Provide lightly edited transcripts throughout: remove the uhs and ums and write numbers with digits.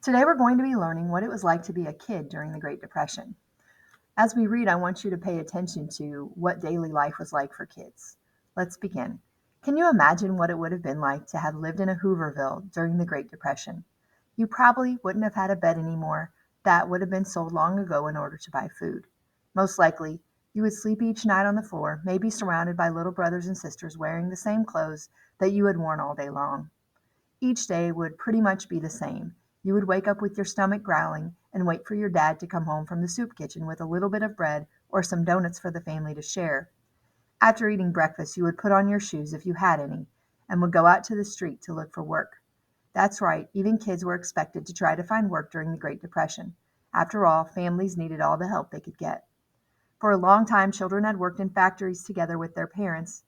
Today we're going to be learning what it was like to be a kid during the Great Depression. As we read, I want you to pay attention to what daily life was like for kids. Let's begin. Can you imagine what it would have been like to have lived in a Hooverville during the Great Depression? You probably wouldn't have had a bed anymore. That would have been sold long ago in order to buy food. Most likely, you would sleep each night on the floor, maybe surrounded by little brothers and sisters wearing the same clothes that you had worn all day long. Each day would pretty much be the same. You would wake up with your stomach growling and wait for your dad to come home from the soup kitchen with a little bit of bread or some donuts for the family to share. After eating breakfast, you would put on your shoes if you had any and would go out to the street to look for work. That's right, even kids were expected to try to find work during the Great Depression. After all, families needed all the help they could get. For a long time, children had worked in factories together with their parents.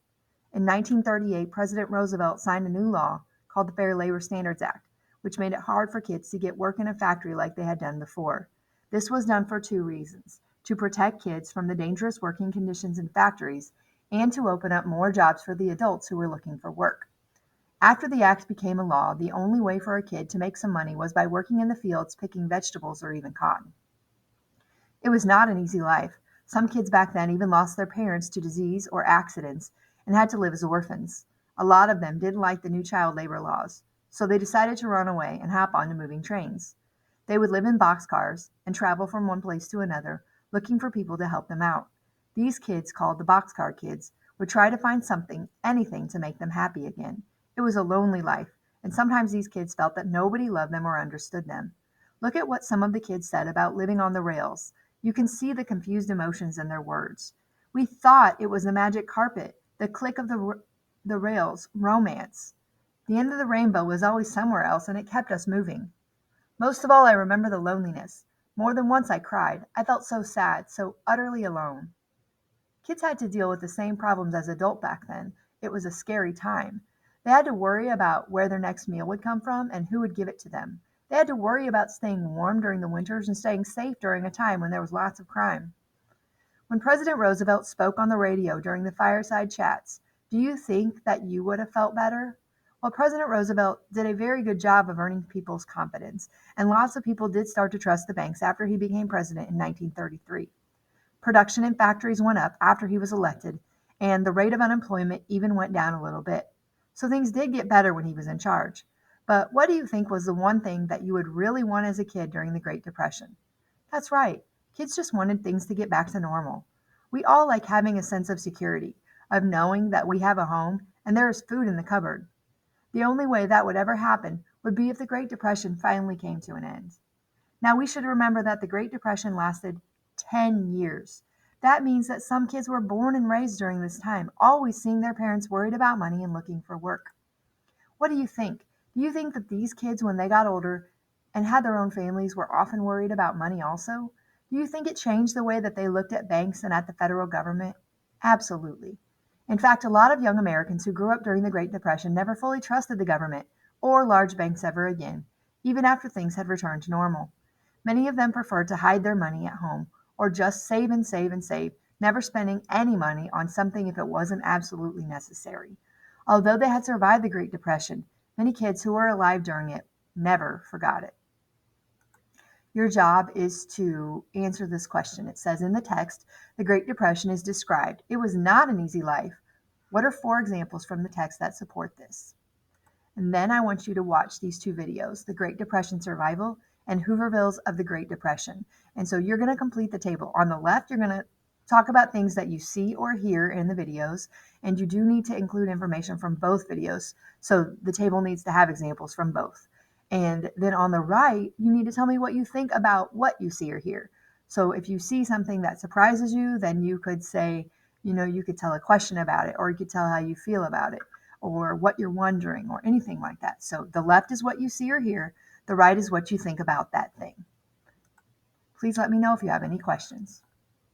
In 1938, President Roosevelt signed a new law called the Fair Labor Standards Act, which made it hard for kids to get work in a factory like they had done before. This was done for two reasons: to protect kids from the dangerous working conditions in factories and to open up more jobs for the adults who were looking for work. After the act became a law, the only way for a kid to make some money was by working in the fields picking vegetables or even cotton. It was not an easy life. Some kids back then even lost their parents to disease or accidents and had to live as orphans. A lot of them didn't like the new child labor laws, so they decided to run away and hop onto moving trains. They would live in boxcars and travel from one place to another, looking for people to help them out. These kids, called the boxcar kids, would try to find something, anything, to make them happy again. It was a lonely life, and sometimes these kids felt that nobody loved them or understood them. Look at what some of the kids said about living on the rails. You can see the confused emotions in their words. We thought it was the magic carpet, the click of the rails, romance. The end of the rainbow was always somewhere else, and it kept us moving. Most of all, I remember the loneliness. More than once I cried. I felt so sad, so utterly alone. Kids had to deal with the same problems as adults back then. It was a scary time. They had to worry about where their next meal would come from and who would give it to them. They had to worry about staying warm during the winters and staying safe during a time when there was lots of crime. When President Roosevelt spoke on the radio during the fireside chats, do you think that you would have felt better? Well, President Roosevelt did a very good job of earning people's confidence, and lots of people did start to trust the banks after he became president in 1933. Production in factories went up after he was elected, and the rate of unemployment even went down a little bit. So things did get better when he was in charge. But what do you think was the one thing that you would really want as a kid during the Great Depression? That's right. Kids just wanted things to get back to normal. We all like having a sense of security, of knowing that we have a home and there is food in the cupboard. The only way that would ever happen would be if the Great Depression finally came to an end. Now, we should remember that the Great Depression lasted 10 years. That means that some kids were born and raised during this time, always seeing their parents worried about money and looking for work. What do you think? Do you think that these kids, when they got older and had their own families, were often worried about money also? Do you think it changed the way that they looked at banks and at the federal government? Absolutely. In fact, a lot of young Americans who grew up during the Great Depression never fully trusted the government or large banks ever again, even after things had returned to normal. Many of them preferred to hide their money at home or just save and save and save, never spending any money on something if it wasn't absolutely necessary. Although they had survived the Great Depression, many kids who were alive during it never forgot it. Your job is to answer this question. It says in the text, the Great Depression is described. It was not an easy life. What are four examples from the text that support this? And then I want you to watch these two videos, The Great Depression Survival and Hoovervilles of the Great Depression. And so you're going to complete the table. On the left, you're going to talk about things that you see or hear in the videos, and you do need to include information from both videos. So the table needs to have examples from both. And then on the right, you need to tell me what you think about what you see or hear. So if you see something that surprises you, then you could say, you could tell a question about it, or you could tell how you feel about it, or what you're wondering, or anything like that. So the left is what you see or hear, the right is what you think about that thing. Please let me know if you have any questions.